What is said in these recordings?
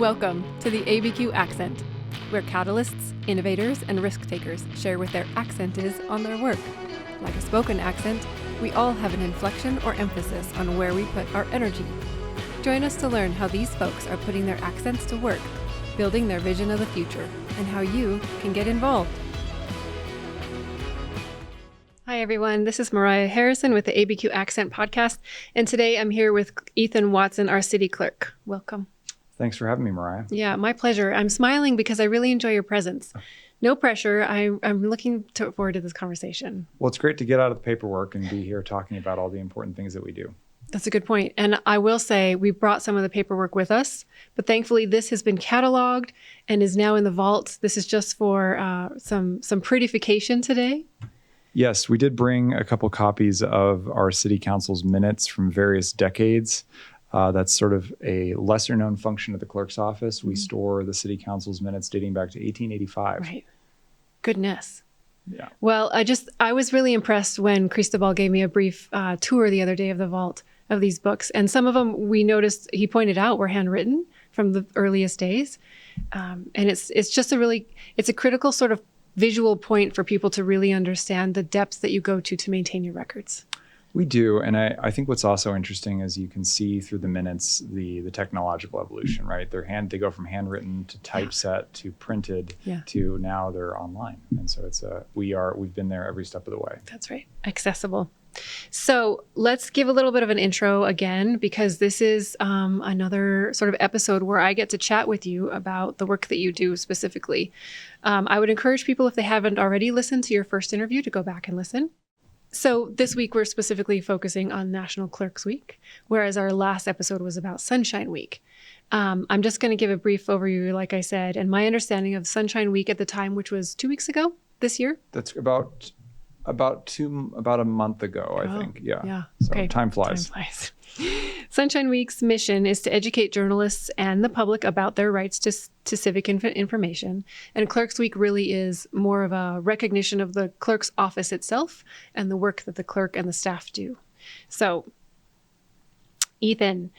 Welcome to the ABQ Accent, where catalysts, innovators, and risk takers share what their accent is on their work. Like a spoken accent, we all have an inflection or emphasis on where we put our energy. Join us to learn how these folks are putting their accents to work, building their vision of the future, and how you can get involved. Hi, everyone. This is Mariah Harrison with the ABQ Accent Podcast, and today I'm here with Ethan Watson, our city clerk. Welcome. Thanks for having me, Mariah. Yeah, my pleasure. I'm smiling because I really enjoy your presence. No pressure. I'm looking forward to this conversation. Well, it's great to get out of the paperwork and be here talking about all the important things that we do. That's a good point. And I will say we brought some of the paperwork with us, but thankfully this has been cataloged and is now in the vault. This is just for some prettification today. Yes, we did bring a couple copies of our city council's minutes from various decades. That's sort of a lesser known function of the clerk's office. We store the city council's minutes dating back to 1885. Right. Goodness. Yeah. Well, I was really impressed when Cristobal gave me a brief tour the other day of the vault of these books. And some of them we noticed, he pointed out, were handwritten from the earliest days. And it's just it's a critical sort of visual point for people to really understand the depths that you go to maintain your records. We do. And I think what's also interesting is you can see through the minutes the technological evolution, right? They go from handwritten to typeset to printed to now they're online. And so we've been there every step of the way. That's right. Accessible. So let's give a little bit of an intro again, because this is another sort of episode where I get to chat with you about the work that you do specifically. I would encourage people, if they haven't already listened to your first interview, to go back and listen. So this week, we're specifically focusing on National Clerks Week, whereas our last episode was about Sunshine Week. I'm just going to give a brief overview, like I said, and my understanding of Sunshine Week at the time, which was 2 weeks ago this year. That's about a month ago, I think. Yeah. So okay. Time flies. Time flies. Sunshine Week's mission is to educate journalists and the public about their rights to civic information. And Clerks Week really is more of a recognition of the clerk's office itself and the work that the clerk and the staff do. So, Ethan,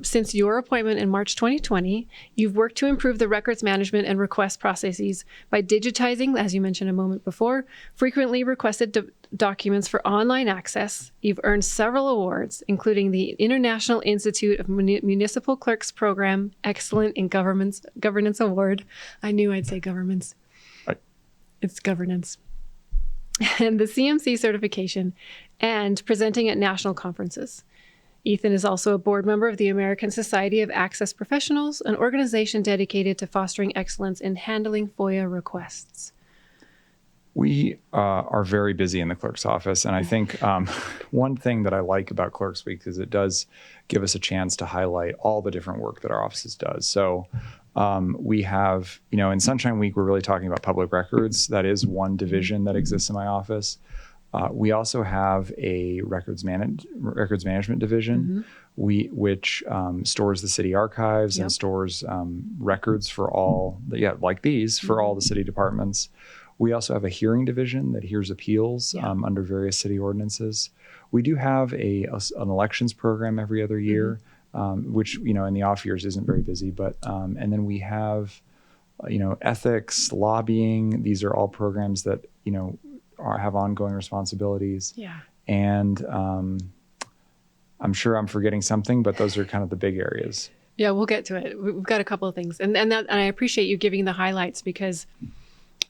since your appointment in March 2020, you've worked to improve the records management and request processes by digitizing, as you mentioned a moment before, frequently requested documents for online access. You've earned several awards, including the International Institute of Municipal Clerks Program Excellent in Governance Award. I knew I'd say governments. Right. It's governance. And the CMC certification, and presenting at national conferences. Ethan is also a board member of the American Society of Access Professionals, an organization dedicated to fostering excellence in handling FOIA requests. We are very busy in the clerk's office. And I think one thing that I like about Clerks Week is it does give us a chance to highlight all the different work that our office does. So we have, in Sunshine Week, we're really talking about public records. That is one division that exists in my office. We also have a records management division, which stores the city archives and stores records for all, like these, for all the city departments. We also have a hearing division that hears appeals under various city ordinances. We do have an elections program every other year, which, in the off years isn't very busy. But and then we have, ethics, lobbying. These are all programs that, have ongoing responsibilities. Yeah. And I'm sure I'm forgetting something, but those are kind of the big areas. Yeah, we'll get to it. We've got a couple of things. And I appreciate you giving the highlights, because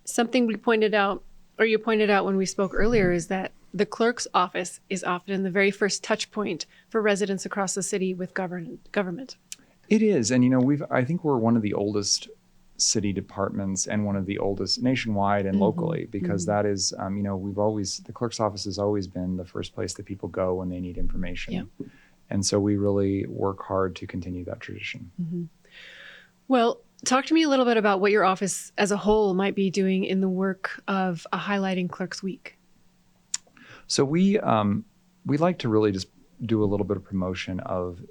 something you pointed out when we spoke earlier is that the clerk's office is often the very first touch point for residents across the city with government. It is. And, I think we're one of the oldest city departments and one of the oldest nationwide and locally, because that is, the clerk's office has always been the first place that people go when they need information. Yeah. And so we really work hard to continue that tradition. Mm-hmm. Well, talk to me a little bit about what your office as a whole might be doing in the work of highlighting Clerks Week. So we like to really just do a little bit of promotion of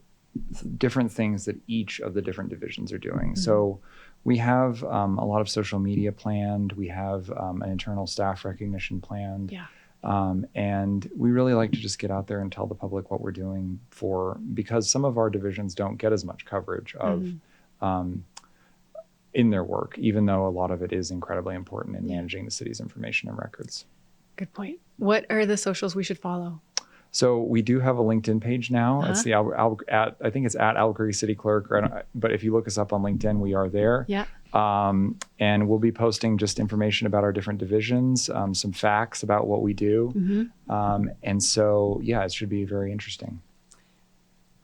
different things that each of the different divisions are doing. Mm-hmm. So we have a lot of social media planned. We have an internal staff recognition planned. Yeah. And we really like to just get out there and tell the public what we're doing because some of our divisions don't get as much coverage of in their work, even though a lot of it is incredibly important in managing the city's information and records. Good point. What are the socials we should follow? So we do have a LinkedIn page now. It's the I think it's at Albuquerque City Clerk. But if you look us up on LinkedIn, we are there. Yeah. And we'll be posting just information about our different divisions, some facts about what we do. And so, yeah, it should be very interesting.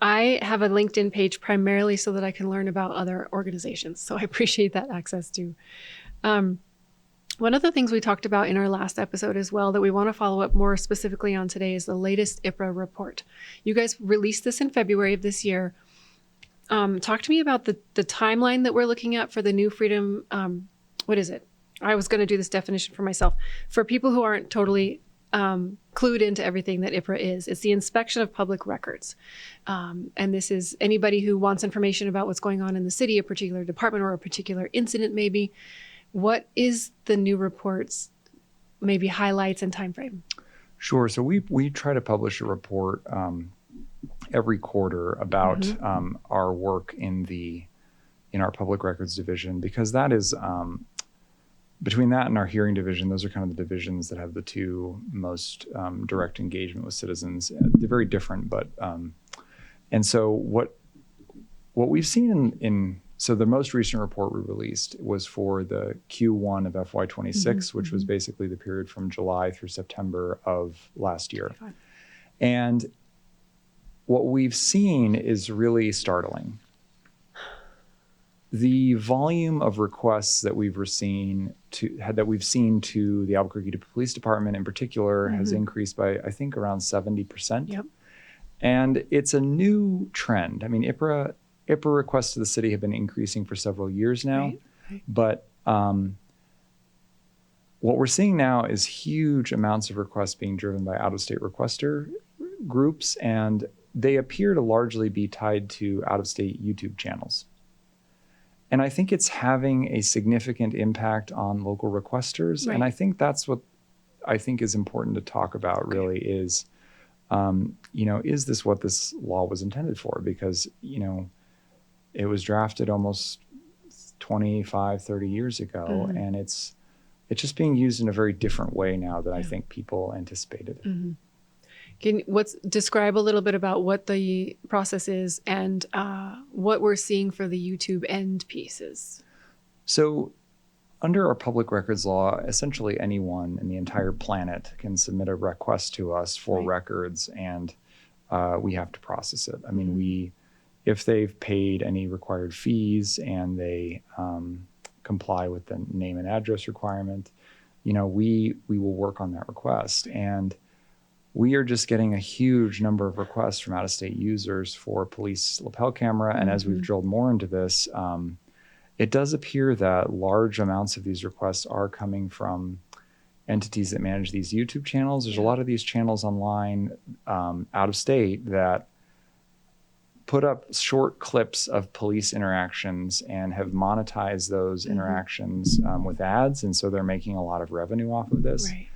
I have a LinkedIn page primarily so that I can learn about other organizations. So I appreciate that access too. One of the things we talked about in our last episode as well that we want to follow up more specifically on today is the latest IPRA report. You guys released this in February of this year. Talk to me about the timeline that we're looking at for the new freedom. What is it? I was going to do this definition for myself. For people who aren't totally clued into everything that IPRA is, it's the inspection of public records. And this is anybody who wants information about what's going on in the city, a particular department or a particular incident maybe. What is the new report's maybe highlights and time frame? Sure. So we try to publish a report every quarter about our work in our public records division, because that is between that and our hearing division, those are kind of the divisions that have the two most direct engagement with citizens. They're very different, but and so what we've seen so the most recent report we released was for the Q1 of FY26, which was basically the period from July through September of last year. And what we've seen is really startling. The volume of requests that we've seen to the Albuquerque Police Department in particular has increased by, I think, around 70%. Yep. And it's a new trend. I mean, IPRA requests to the city have been increasing for several years now, but what we're seeing now is huge amounts of requests being driven by out-of-state requester groups, and they appear to largely be tied to out-of-state YouTube channels. And I think it's having a significant impact on local requesters, and I think that's what I think is important to talk about really is, is this what this law was intended for? Because, it was drafted almost 25, 30 years ago, and it's just being used in a very different way now than I think people anticipated. Can describe a little bit about what the process is and what we're seeing for the YouTube end pieces? So under our public records law, essentially anyone in the entire planet can submit a request to us for records, and we have to process it. I mean, if they've paid any required fees and they comply with the name and address requirement, we will work on that request. And we are just getting a huge number of requests from out-of-state users for police lapel camera. And as we've drilled more into this, it does appear that large amounts of these requests are coming from entities that manage these YouTube channels. There's a lot of these channels online out of state that put up short clips of police interactions and have monetized those interactions with ads. And so they're making a lot of revenue off of this. Right.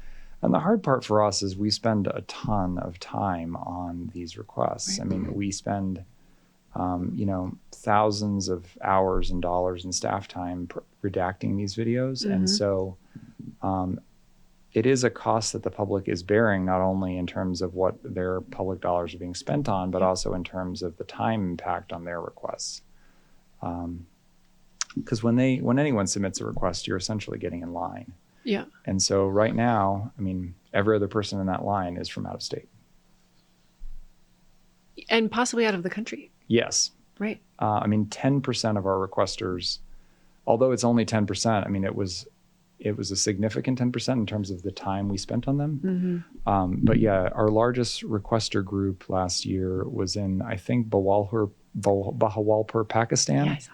And the hard part for us is we spend a ton of time on these requests. I mean, we spend, thousands of hours and dollars in staff time redacting these videos. And so it is a cost that the public is bearing, not only in terms of what their public dollars are being spent on, but also in terms of the time impact on their requests. Because when anyone submits a request, you're essentially getting in line. Yeah. And so right now, I mean, every other person in that line is from out of state. And possibly out of the country. Yes. Right. 10% of our requesters, although it's only 10%, I mean, it was a significant 10% in terms of the time we spent on them. But yeah, our largest requester group last year was in, I think, Bahawalpur, Pakistan. Yeah, I saw.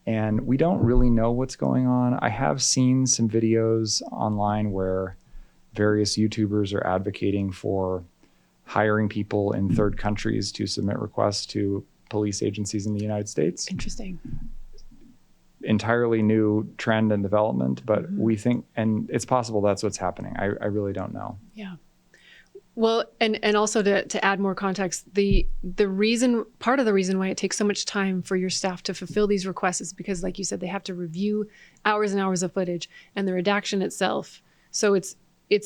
And we don't really know what's going on. I have seen some videos online where various YouTubers are advocating for hiring people in third countries to submit requests to police agencies in the United States. Interesting. Entirely new trend and development, but we think, and it's possible that's what's happening. I really don't know. Yeah. Well, and also to add more context, part of the reason why it takes so much time for your staff to fulfill these requests is because, like you said, they have to review hours and hours of footage and the redaction itself. So it's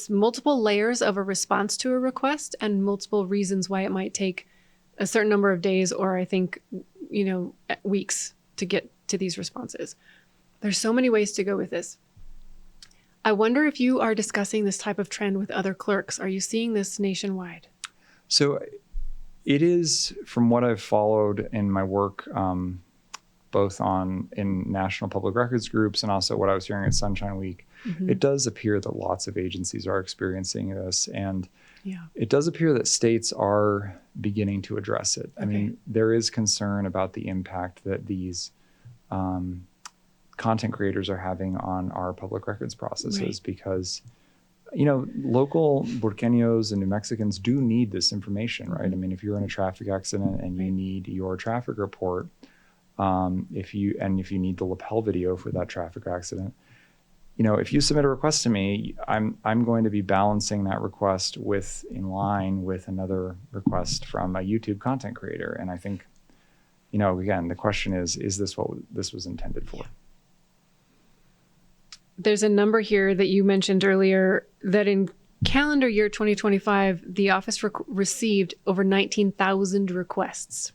multiple layers of a response to a request and multiple reasons why it might take a certain number of days, or I think, weeks to get to these responses. There's so many ways to go with this. I wonder if you are discussing this type of trend with other clerks. Are you seeing this nationwide? So it is, from what I've followed in my work, both in national public records groups and also what I was hearing at Sunshine Week, it does appear that lots of agencies are experiencing this. And it does appear that states are beginning to address it. I mean, there is concern about the impact that these content creators are having on our public records processes because, local Burqueños and New Mexicans do need this information, right? I mean, if you're in a traffic accident and you need your traffic report, if you need the lapel video for that traffic accident, if you submit a request to me, I'm going to be balancing that request in line with another request from a YouTube content creator. And I think, again, the question is this what this was intended for? There's a number here that you mentioned earlier that in calendar year 2025, the office received over 19,000 requests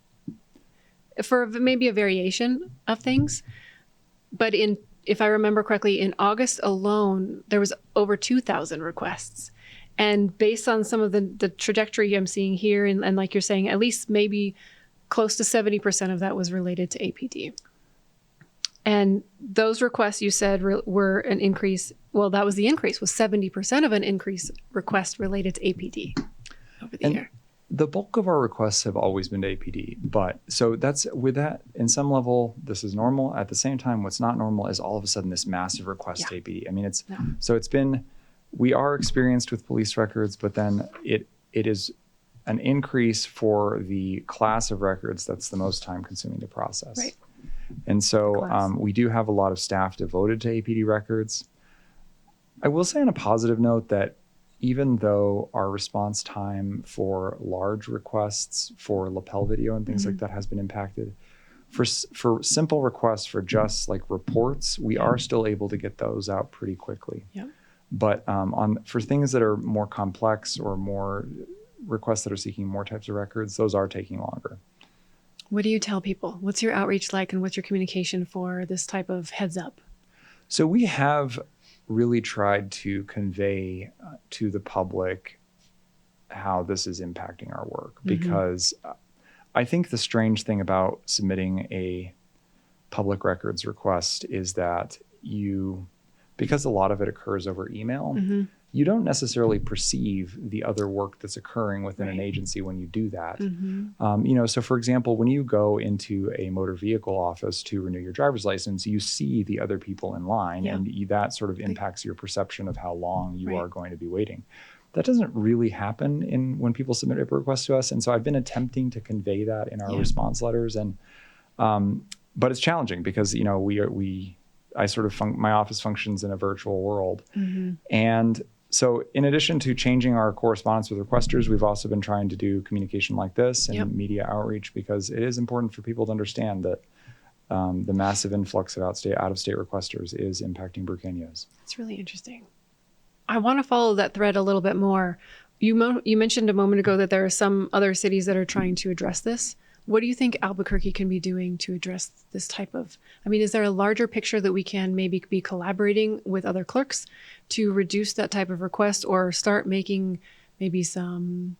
for maybe a variation of things. But if I remember correctly, in August alone, there was over 2,000 requests. And based on some of the trajectory I'm seeing here, and like you're saying, at least maybe close to 70% of that was related to APD. And those requests you said were an increase. Well, that was the increase, was 70% of an increase request related to APD over the year. The bulk of our requests have always been to APD, but so that's with that in some level, this is normal. At the same time, what's not normal is all of a sudden this massive request to APD. I mean, we are experienced with police records, but then it is an increase for the class of records that's the most time consuming to process. Right. And so we do have a lot of staff devoted to APD records. I will say on a positive note that even though our response time for large requests for lapel video and things like that has been impacted, for simple requests for just like reports, we are still able to get those out pretty quickly. Yeah. But for things that are more complex or more requests that are seeking more types of records, those are taking longer. What do you tell people? What's your outreach like, and what's your communication for this type of heads up? So we have really tried to convey to the public how this is impacting our work, because I think the strange thing about submitting a public records request is that because a lot of it occurs over email, you don't necessarily perceive the other work that's occurring within an agency when you do that. So for example, when you go into a motor vehicle office to renew your driver's license, you see the other people in line, and that sort of impacts your perception of how long you are going to be waiting. That doesn't really happen when people submit a request to us. And so I've been attempting to convey that in our response letters. And, but it's challenging because, my office functions in a virtual world. And so in addition to changing our correspondence with requesters, we've also been trying to do communication like this and media outreach, because it is important for people to understand that the massive influx of out-of-state requesters is impacting Burqueños. That's really interesting. I want to follow that thread a little bit more. You mentioned a moment ago that there are some other cities that are trying to address this. What do you think Albuquerque can be doing to address this type of, is there a larger picture that we can maybe be collaborating with other clerks to reduce that type of request, or start making maybe some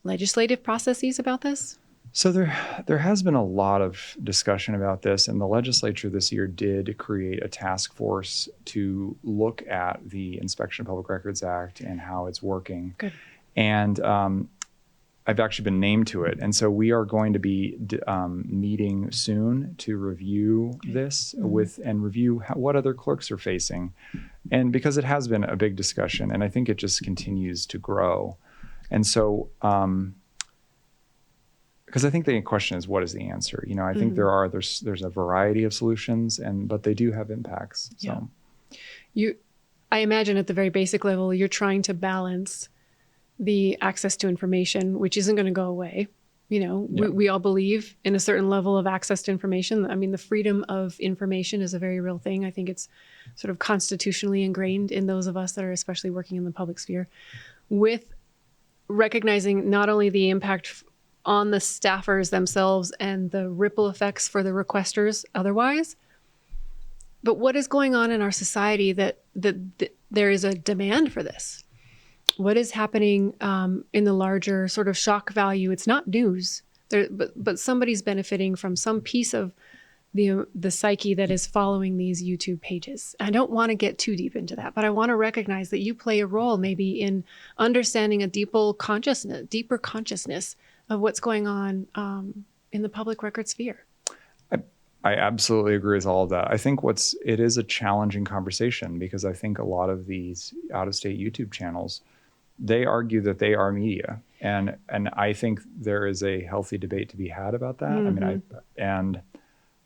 legislative processes about this? So there has been a lot of discussion about this, and the legislature this year did create a task force to look at the Inspection of Public Records Act and how it's working. Good. And I've actually been named to it. And so we are going to be meeting soon to review this and review what other clerks are facing. And because it has been a big discussion, and I think it just continues to grow. And so, because I think the question is, what is the answer? I think there's a variety of solutions, but they do have impacts. So I imagine at the very basic level, you're trying to balance the access to information, which isn't going to go away. You know, Yeah. we all believe in a certain level of access to information. I mean, the freedom of information is a very real thing. I think it's sort of constitutionally ingrained in those of us that are especially working in the public sphere, with recognizing not only the impact on the staffers themselves and the ripple effects for the requesters otherwise, but what is going on in our society that there is a demand for this. What is happening in the larger sort of shock value? It's not news, but somebody's benefiting from some piece of the psyche that is following these YouTube pages. I don't want to get too deep into that, but I want to recognize that you play a role maybe in understanding a deeper consciousness of what's going on in the public record sphere. I absolutely agree with all of that. I think it is a challenging conversation, because I think a lot of these out-of-state YouTube channels, they argue that they are media, and I think there is a healthy debate to be had about that.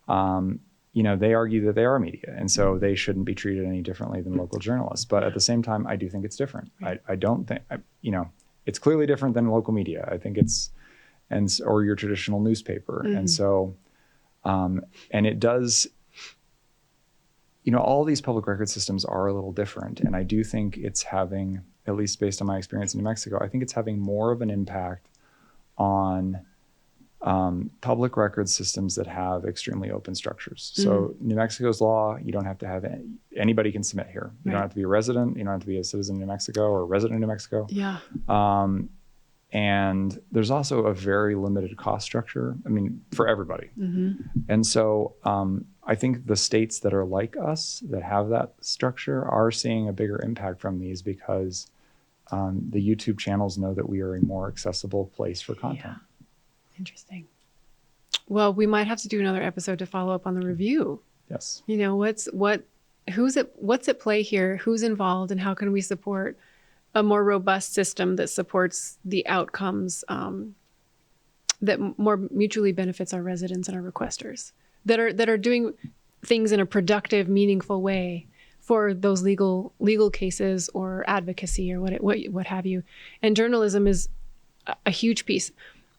Mm-hmm. You know, they argue that they are media, and so they shouldn't be treated any differently than local journalists. But at the same time, I do think it's different. Right. I don't think, you know, it's clearly different than local media. I think or your traditional newspaper, Mm-hmm. and so. And it does, you know, all these public record systems are a little different. And I do think it's having, at least based on my experience in New Mexico, I think it's having more of an impact on public record systems that have extremely open structures. Mm-hmm. So New Mexico's law, you don't have to have anybody can submit here. You don't have to be a resident. You don't have to be a citizen of New Mexico or a resident of New Mexico. Yeah. And there's also a very limited cost structure, I mean, for everybody. Mm-hmm. And so I think the states that are like us, that have that structure, are seeing a bigger impact from these, because the YouTube channels know that we are a more accessible place for content. Yeah. Interesting. Well, we might have to do another episode to follow up on the review. Yes. You know, what's at play here? Who's involved, and how can we support a more robust system that supports the outcomes that more mutually benefits our residents and our requesters, that are doing things in a productive, meaningful way for those legal cases or advocacy or what have you. And journalism is a huge piece.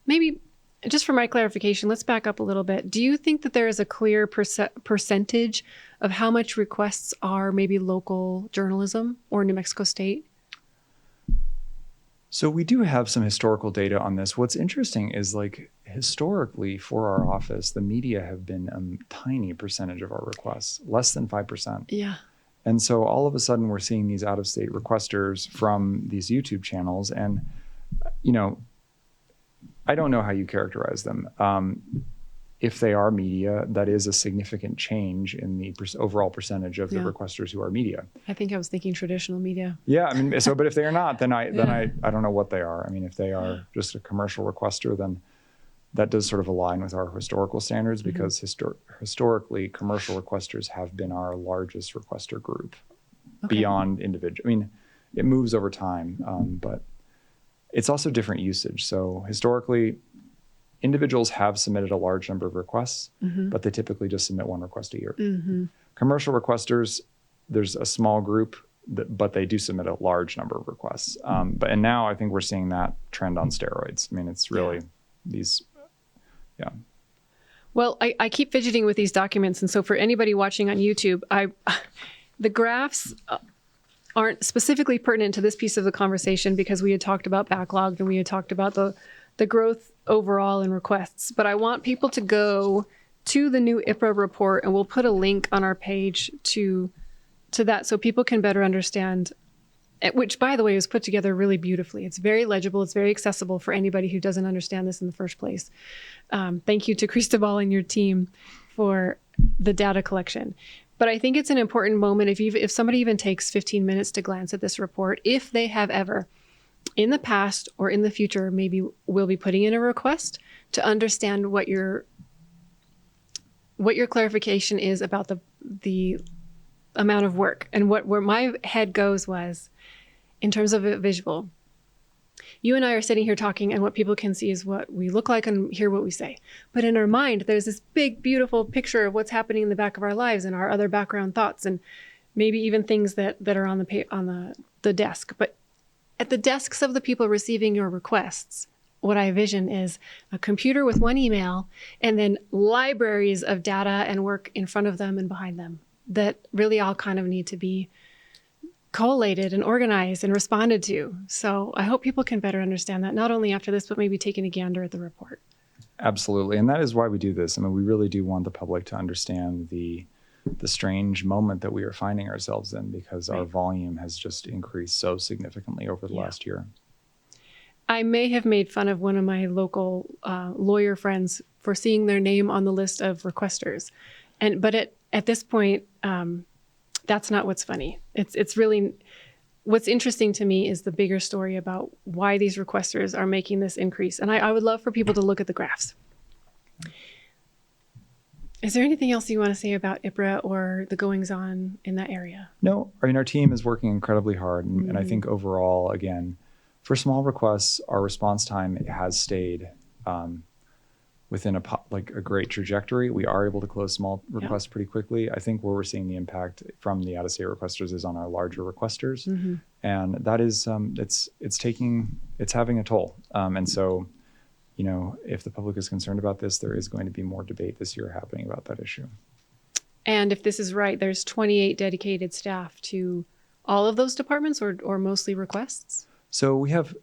Maybe just for my clarification, let's back up a little bit. Do you think that there is a clear percentage of how much requests are maybe local journalism or New Mexico State? So we do have some historical data on this. What's interesting is, like, historically for our office, the media have been a tiny percentage of our requests, less than 5%. Yeah. And so all of a sudden we're seeing these out-of-state requesters from these YouTube channels. And, you know, I don't know how you characterize them. If they are media, that is a significant change in the overall percentage of the requesters who are media. I think I was thinking traditional media. Yeah, I mean, so, but if they are not, then I don't know what they are. I mean, if they are just a commercial requester, then that does sort of align with our historical standards, because historically, commercial requesters have been our largest requester group beyond individual. I mean, it moves over time, but it's also different usage. So historically, individuals have submitted a large number of requests, but they typically just submit one request a year. Mm-hmm. Commercial requesters, there's a small group, but they do submit a large number of requests. And now I think we're seeing that trend on steroids. I mean, it's really these, yeah. Well, I keep fidgeting with these documents. And so for anybody watching on YouTube, the graphs aren't specifically pertinent to this piece of the conversation, because we had talked about backlog and we had talked about the growth overall in requests. But I want people to go to the new IPRA report, and we'll put a link on our page to that so people can better understand, which, by the way, was put together really beautifully. It's very legible. It's very accessible for anybody who doesn't understand this in the first place. Thank you to Cristobal and your team for the data collection. But I think it's an important moment if somebody even takes 15 minutes to glance at this report, if they have ever in the past or in the future, maybe we'll be putting in a request to understand what your clarification is about the amount of work. And where my head goes was, in terms of a visual, you and I are sitting here talking, and what people can see is what we look like and hear what we say. But in our mind, there's this big, beautiful picture of what's happening in the back of our lives and our other background thoughts, and maybe even things that are on the desk. But at the desks of the people receiving your requests, what I envision is a computer with one email and then libraries of data and work in front of them and behind them that really all kind of need to be collated and organized and responded to. So I hope people can better understand that, not only after this, but maybe taking a gander at the report. Absolutely. And that is why we do this. I mean, we really do want the public to understand the strange moment that we are finding ourselves in, because our volume has just increased so significantly over the last year. I may have made fun of one of my local lawyer friends for seeing their name on the list of requesters. But at this point, that's not what's funny. It's really, what's interesting to me is the bigger story about why these requesters are making this increase. And I would love for people to look at the graphs. Is there anything else you want to say about IPRA or the goings on in that area? No, I mean, our team is working incredibly hard. And I think overall, again, for small requests, our response time has stayed within a great trajectory. We are able to close small requests pretty quickly. I think where we're seeing the impact from the out-of-state requesters is on our larger requesters, and that is it's having a toll. And so, if the public is concerned about this, there is going to be more debate this year happening about that issue. And if this is right, there's 28 dedicated staff to all of those departments, or mostly requests. So we have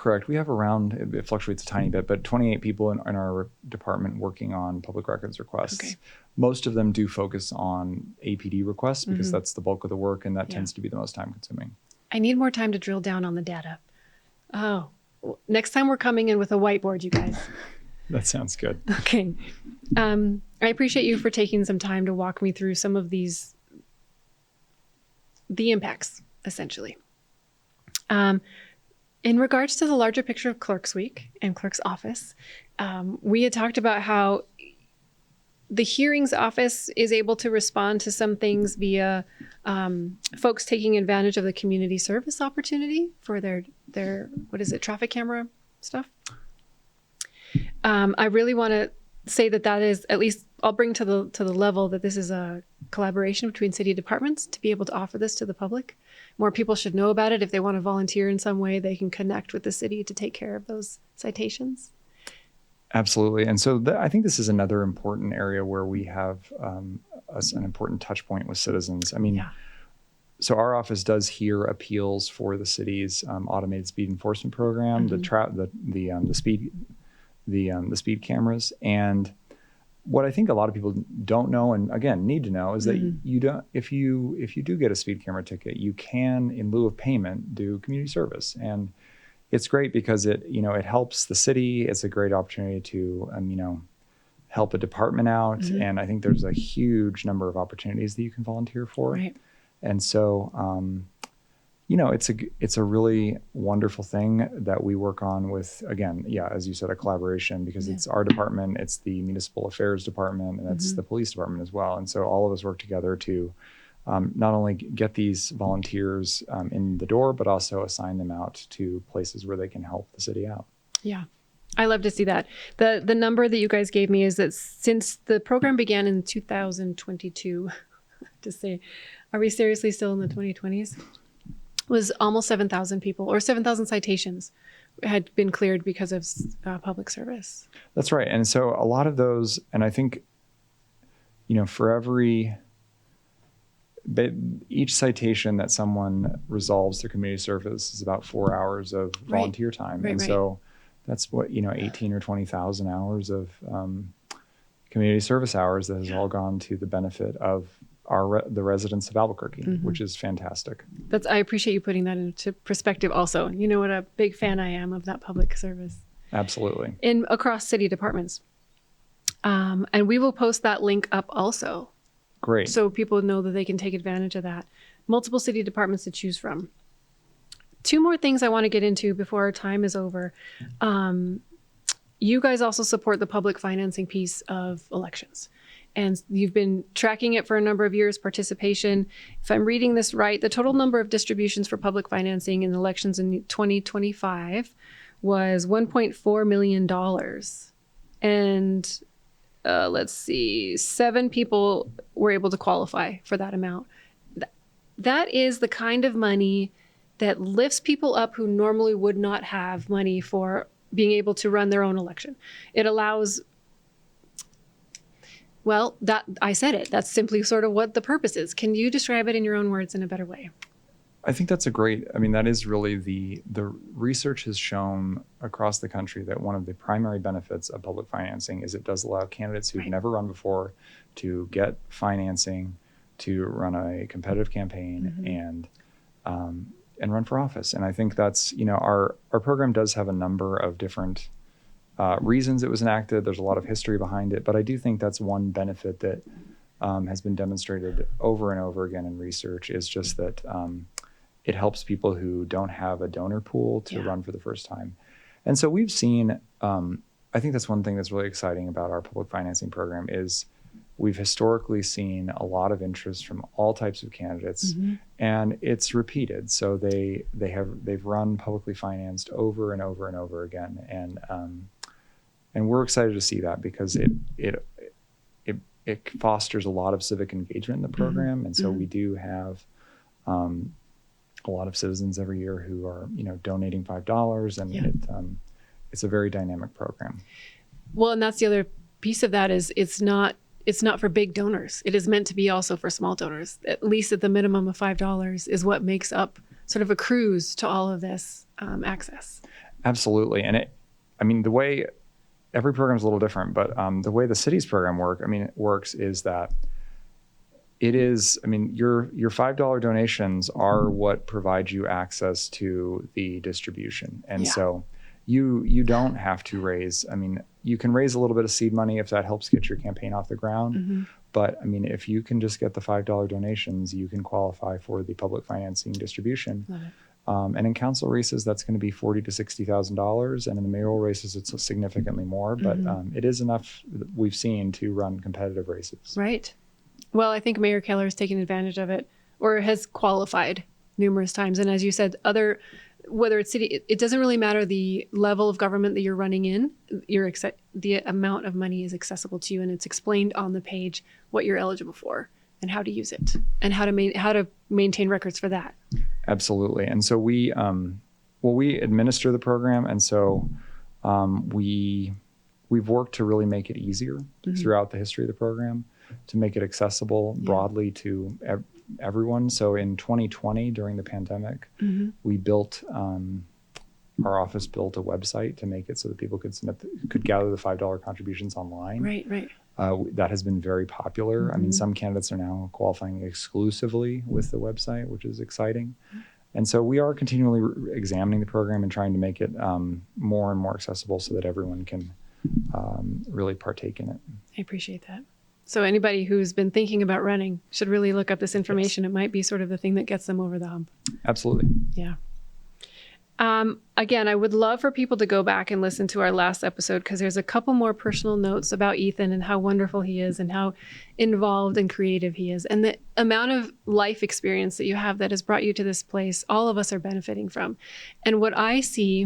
around, it fluctuates a tiny bit, but 28 people in our department working on public records requests. Okay. Most of them do focus on APD requests because that's the bulk of the work, and that tends to be the most time consuming. I need more time to drill down on the data. Oh, next time we're coming in with a whiteboard, you guys. That sounds good. Okay. I appreciate you for taking some time to walk me through some of the impacts, essentially. In regards to the larger picture of Clerks Week and Clerk's office, we had talked about how the hearings office is able to respond to some things via folks taking advantage of the community service opportunity for their traffic camera stuff. I really want to say that is, at least I'll bring to the level that this is a collaboration between city departments to be able to offer this to the public. More people should know about it. If they want to volunteer in some way, they can connect with the city to take care of those citations. Absolutely. And so I think this is another important area where we have an important touch point with citizens. I mean, so our office does hear appeals for the city's automated speed enforcement program, the speed cameras. And what I think a lot of people don't know, and again need to know, is that if you do get a speed camera ticket, you can, in lieu of payment, do community service. And it's great because it helps the city. It's a great opportunity to help a department out. And I think there's a huge number of opportunities that you can volunteer for. Right. And so it's a really wonderful thing that we work on with, again, as you said, a collaboration, because it's our department, it's the municipal affairs department, and it's the police department as well. And so all of us work together to not only get these volunteers in the door, but also assign them out to places where they can help the city out. Yeah. I love to see that. The number that you guys gave me is that since the program began in 2022, to say, are we seriously still in the 2020s? Was almost 7,000 people, or 7,000 citations had been cleared because of public service. That's right. And so a lot of those, and I think, for each citation that someone resolves through community service is about 4 hours of volunteer time. Right, so that's what, 18 or 20,000 hours of community service hours that has all gone to the benefit of the residents of Albuquerque, which is fantastic. I appreciate you putting that into perspective also. You know what a big fan I am of that public service. Absolutely. Across city departments. And we will post that link up also. Great. So people know that they can take advantage of that. Multiple city departments to choose from. 2 more things I want to get into before our time is over. You guys also support the public financing piece of elections. And you've been tracking it for a number of years, participation. If I'm reading this right, the total number of distributions for public financing in elections in 2025 was $1.4 million. And let's see, 7 people were able to qualify for that amount. That is the kind of money that lifts people up who normally would not have money for being able to run their own election. It allows, well, that I said it. That's simply sort of what the purpose is. Can you describe it in your own words in a better way? I think that's that is really the research has shown across the country that one of the primary benefits of public financing is it does allow candidates who've never run before to get financing to run a competitive campaign and run for office. And I think that's, our program does have a number of different reasons it was enacted. There's a lot of history behind it, but I do think that's one benefit that has been demonstrated over and over again in research is just that it helps people who don't have a donor pool to run for the first time. And so we've seen, I think that's one thing that's really exciting about our public financing program is we've historically seen a lot of interest from all types of candidates, and it's repeated. So they've run publicly financed over and over and over again, and we're excited to see that because it fosters a lot of civic engagement in the program, and so we do have a lot of citizens every year who are donating $5, and it's a very dynamic program. Well, and that's the other piece of that is it's not for big donors. It is meant to be also for small donors. At least at the minimum of $5 is what makes up sort of a cruise to all of this access. Absolutely. And the way every program is a little different, but the way the city's program works is that it is, your $5 donations are what provide you access to the distribution. And so you don't have to raise, you can raise a little bit of seed money if that helps get your campaign off the ground. But if you can just get the $5 donations, you can qualify for the public financing distribution. Love it. And in council races, that's going to be $40,000 to $60,000, and in the mayoral races, it's significantly more. But it is enough we've seen to run competitive races. Right. Well, I think Mayor Keller has taken advantage of it, or has qualified numerous times. And as you said, whether it's city, it doesn't really matter the level of government that you're running in. The amount of money is accessible to you, and it's explained on the page what you're eligible for and how to use it and how to maintain records for that. Absolutely. And so we administer the program, and so we've worked to really make it easier throughout the history of the program, to make it accessible broadly to everyone. So in 2020, during the pandemic, we built, our office built a website to make it so that people could gather the $5 contributions online. Right. That has been very popular. Some candidates are now qualifying exclusively with the website, which is exciting. And so we are continually examining the program and trying to make it more and more accessible so that everyone can really partake in it. I appreciate that. So anybody who's been thinking about running should really look up this information. It might be sort of the thing that gets them over the hump. Absolutely. Yeah. Again, I would love for people to go back and listen to our last episode, because there's a couple more personal notes about Ethan and how wonderful he is and how involved and creative he is. And the amount of life experience that you have that has brought you to this place, all of us are benefiting from. And what I see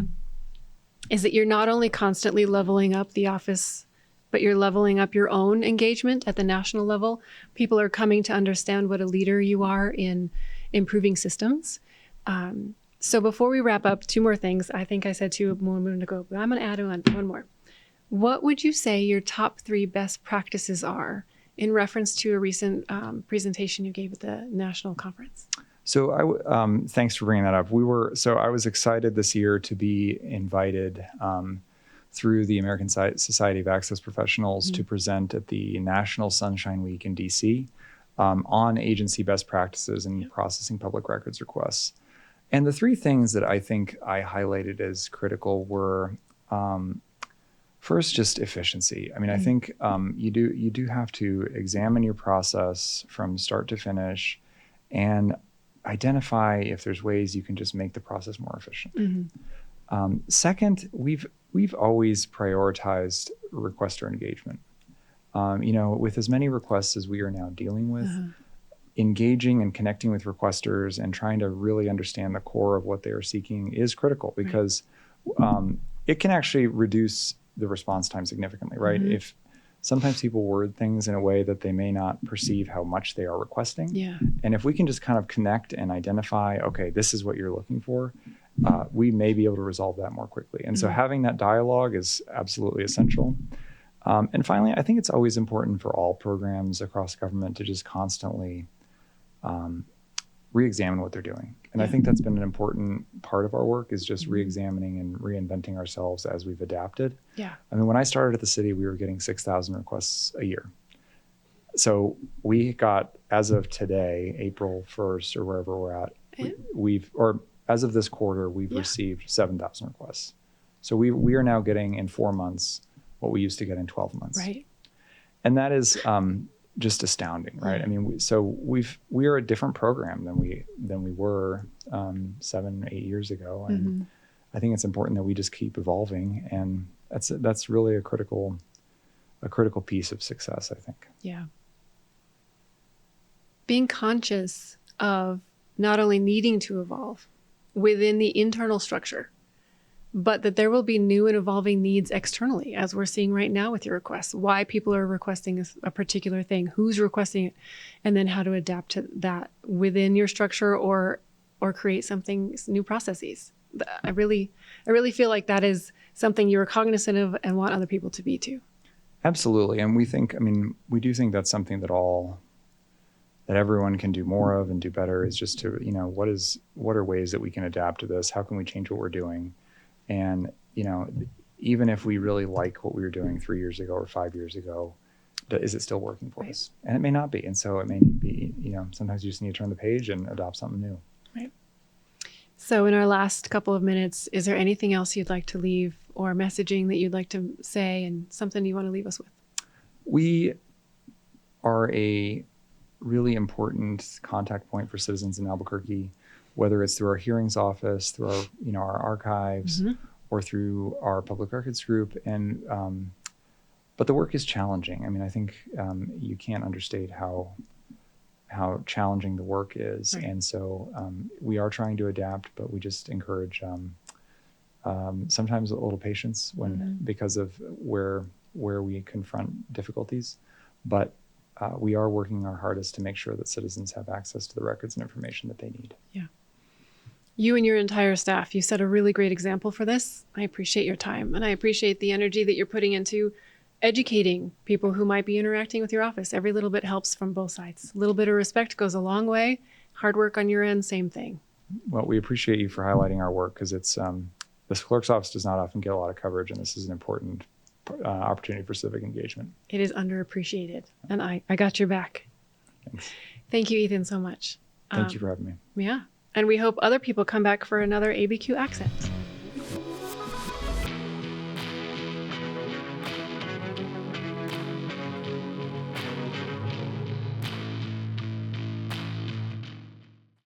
is that you're not only constantly leveling up the office, but you're leveling up your own engagement at the national level. People are coming to understand what a leader you are in improving systems. So before we wrap up, two more things. I think I said two a moment ago, but I'm going to add one more. What would you say your top 3 best practices are in reference to a recent presentation you gave at the national conference? So thanks for bringing that up. I was excited this year to be invited through the American Society of Access Professionals to present at the National Sunshine Week in DC on agency best practices in processing public records requests. And the 3 things that I think I highlighted as critical were, first, just efficiency. I think you do have to examine your process from start to finish and identify if there's ways you can just make the process more efficient. Second, we've always prioritized requester engagement. With as many requests as we are now dealing with, engaging and connecting with requesters and trying to really understand the core of what they are seeking is critical, because it can actually reduce the response time significantly, right? If sometimes people word things in a way that they may not perceive how much they are requesting. Yeah. And if we can just kind of connect and identify, okay, this is what you're looking for, we may be able to resolve that more quickly. And so having that dialogue is absolutely essential. And finally, I think it's always important for all programs across government to just constantly re-examine what they're doing. And I think that's been an important part of our work, is just re-examining and reinventing ourselves as we've adapted. Yeah. I mean, when I started at the city, we were getting 6,000 requests a year. So we got, as of today, April 1st or wherever we're at, as of this quarter, we've received 7,000 requests. So we are now getting in 4 months what we used to get in 12 months. Right. And that is just astounding, right? Yeah. I mean, we are a different program than we were 7, 8 years ago, and I think it's important that we just keep evolving, and that's really a critical piece of success, I think. Yeah. Being conscious of not only needing to evolve within the internal structure, but that there will be new and evolving needs externally, as we're seeing right now with your requests, why people are requesting a particular thing, who's requesting it, and then how to adapt to that within your structure or create something, new processes. I really feel like that is something you're cognizant of and want other people to be too. Absolutely. And we do think that's something that everyone can do more of and do better, is just to, what are ways that we can adapt to this? How can we change what we're doing? And, even if we really like what we were doing 3 years ago or 5 years ago, is it still working for us? And it may not be. And so it may be, sometimes you just need to turn the page and adopt something new. Right. So in our last couple of minutes, is there anything else you'd like to leave, or messaging that you'd like to say, and something you want to leave us with? We are a really important contact point for citizens in Albuquerque, whether it's through our hearings office, through our archives, or through our public records group. And but the work is challenging. I mean, I think you can't understate how challenging the work is. Right. And so we are trying to adapt, but we just encourage sometimes a little patience because of where we confront difficulties. But we are working our hardest to make sure that citizens have access to the records and information that they need. Yeah. You and your entire staff, you set a really great example for this. I appreciate your time, and I appreciate the energy that you're putting into educating people who might be interacting with your office. Every little bit helps from both sides. A little bit of respect goes a long way. Hard work on your end, same thing. Well, we appreciate you for highlighting our work, because it's this clerk's office does not often get a lot of coverage, and this is an important opportunity for civic engagement. It is underappreciated, and I got your back. Thanks. Thank you, Ethan, so much. Thank you for having me. Yeah. And we hope other people come back for another ABQ accent.